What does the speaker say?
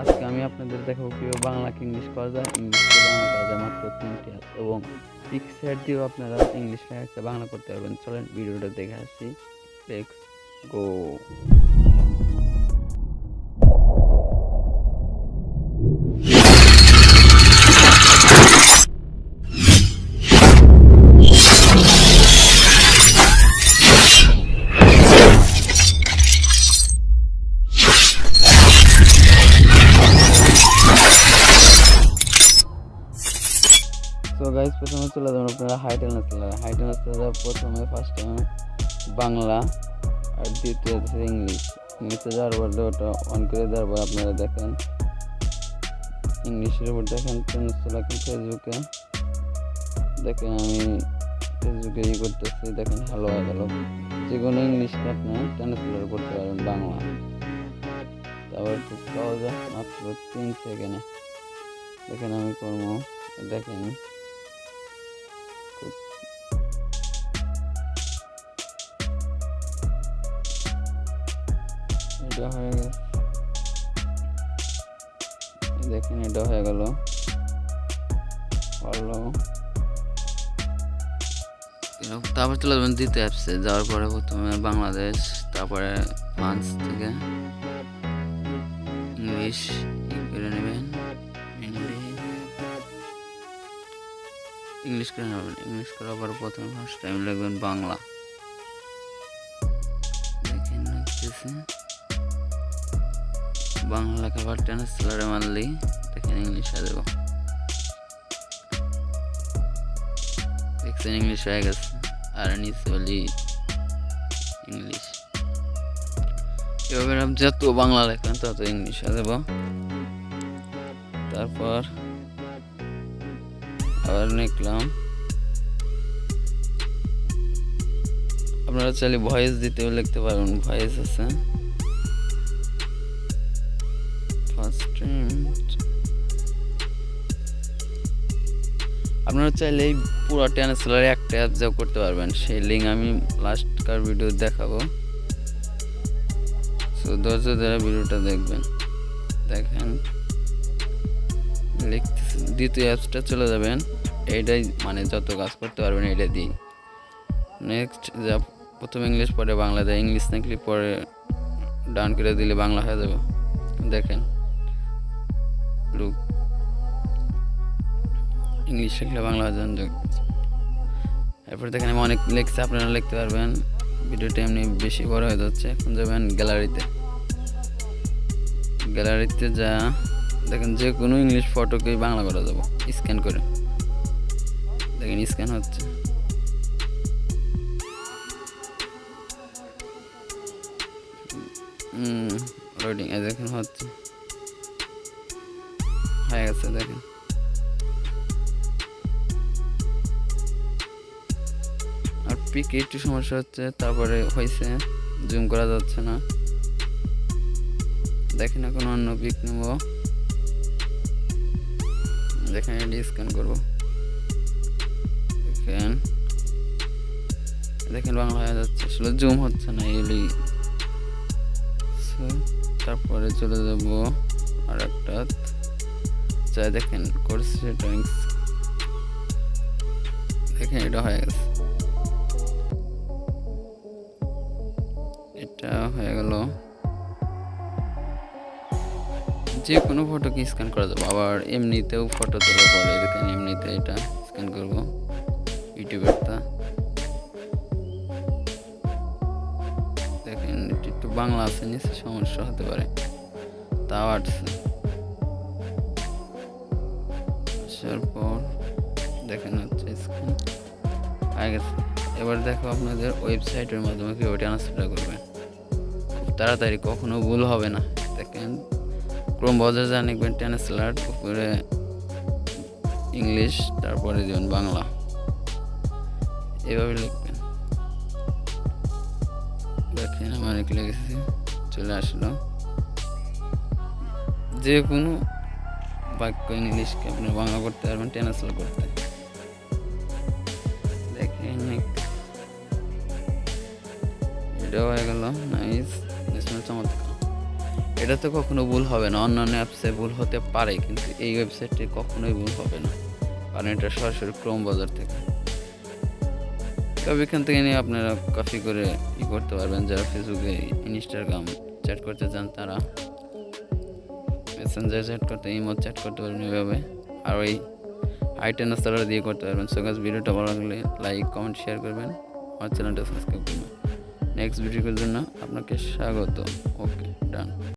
আজকে আমি আপনাদের দেখাবো কিভাবে বাংলাকে ইংলিশ করা যায়, ইংলিশকে বাংলা করা যায় মাত্র 3টি অ্যাপ এবং পিকচার দিয়েও আপনারা ইংলিশ লেখাকে বাংলা করতে পারবেন। চলেন ভিডিওটা দেখে আসি। Let's go. তো গাইস, প্রথমে চলে যাবেন আপনারা হাইটেনসে প্রথমে ফার্স্ট টাইম বাংলা আর দ্বিতীয় হচ্ছে ইংলিশে যাওয়ার পর ওটা অন করে দেওয়ার পর আপনারা দেখেন ইংলিশের উপর দেখেন ফেসবুকে দেখেন আমি ফেসবুকে করতেছি, দেখেন হ্যালো হয়ে গেল। যে কোনো ইংলিশকে আপনারা ট্রান্সলেট করতে পারেন বাংলা। তারপর খুব সহজ, মাত্র 3 সেকেন্ডে দেখেন আমি করবো। দেখেন এটা হয়ে গেল, দেখেন এটা হয়ে গেল। তারপর চলে যাবেন দ্বিতীয় অ্যাপসে যাওয়ার পরে প্রথমে বাংলাদেশ, তারপরে ফ্রান্স থেকে ইংলিশ করে নেবেন, ইংলিশ করে নেবেন। ইংলিশ করার পর প্রথমে ফার্স্ট টাইম লিখবেন বাংলা। দেখেন বাংলা লেখার পর ট্রান্সলেটরে মারলেই দেখেন ইংলিশ হয়ে যাব। দেখছেন ইংলিশ হয়ে গেছে, আর নিচে বলি ইংলিশ। এভাবে যত বাংলা লেখেন তত ইংলিশ হয়ে যাব। তারপর আবার লিখলাম। আপনারা চাইলে ভয়েস দিতেও লিখতে পারবেন, ভয়েস আছে। আপনারা চাইলে পুরো ট্রান্সলেটরে একটা অ্যাপ যাও করতে পারবেন, সেই লিঙ্ক আমি লাস্টকার ভিডিও দেখাবো। সো ধৈর্য ধরে ভিডিওটা দেখবেন। দেখেন লিখতেছি, দ্বিতীয় অ্যাপসটা চলে যাবেন। এইটাই মানে যত কাজ করতে পারবেন এটা দিই। নেক্সট যা প্রথমে ইংলিশ পরে বাংলা দেয়, ইংলিশ লিখলে পরে ডান করে দিলে বাংলা হয়ে যাবে। দেখেন লুক, ইংলিশ লিখলে বাংলা হয়ে যাবে। এরপর দেখেন আমি অনেক লিখছি, আপনারা লিখতে পারবেন। ভিডিওটা এমনি বেশি বড় হয়ে যাচ্ছে। এখন যাবেন গ্যালারিতে যা দেখেন যে কোনো ইংলিশ ফটোকেই বাংলা করা যাবে স্ক্যান করে। দেখেন স্ক্যান হচ্ছে। লোডিং দেখেন হচ্ছে, হয়ে গেছে। দেখেন আর পিকে একটু সমস্যা হচ্ছে, তারপরে হয়েছে জুম করা যাচ্ছে না। দেখেন এখন অন্য পিক নেব। দেখেন এটি স্ক্যান করবো। দেখেন বাংলা হয়ে যাচ্ছে, আসলে জুম হচ্ছে না এগুলি। তারপরে চলে যাব আর একটা চাই। দেখেন কোর্স সেটিংস, দেখেন এটা হয়ে গেছে, এটা হয়ে গেল। যে কোনো ফটোকে স্ক্যান করা যাবে, আবার এমনিতেও ফটো তোলা পরে দেখেন এমনিতে এটা স্ক্যান করব ইউটিউবেরটা। দেখেন একটু বাংলা আছে, নিচে সমস্যা হতে পারে, তাও আসছে। আসার পর দেখেন হচ্ছে স্ক্যান হয়ে গেছে। এবার দেখো আপনাদের ওয়েবসাইটের মাধ্যমে কীভাবে ট্রান্সফার করবেন খুব তাড়াতাড়ি, কখনো ভুল হবে না। দেখেন ক্রোম ব্রাউজার যা লিখবেন ট্রান্সলেট, উপরে ইংলিশ, তারপরে দেবেন বাংলা, এভাবে লিখবেন। দেখেন আমার লিখেছি, চলে আসলো। যে কোনো বাক্য ইংলিশকে আপনি বাংলা করতে পারবেন ট্রান্সলেট করতে। দেখেন এটাও হয়ে গেল, নাইস, চমৎকার। এটা তো কখনো ভুল হবে না। অন্যান্য অ্যাপসে ভুল হতে পারে, কিন্তু এই ওয়েবসাইটে কখনোই ভুল হবে না, কারণ এটা সরাসরি ক্রোম বাজার থেকে। তবে এখান থেকে নিয়ে আপনারা কপি করে করতে পারবেন। যারা ফেসবুকে ইনস্টাগ্রাম চ্যাট করতে চান তারা মেসেঞ্জার চ্যাট করতে, ইমো চ্যাট করতে পারবেন এভাবে। আর ওই আইটেনাস্তারা দিয়ে করতে পারবেন। সো গাইস, ভিডিওটা ভালো লাগলে লাইক, কমেন্ট, শেয়ার করবেন। আমার চ্যানেলটা সাবস্ক্রাইব করবেন। নেক্সট ভিডিওর জন্য আপনাকে স্বাগত। ওকে, ডান।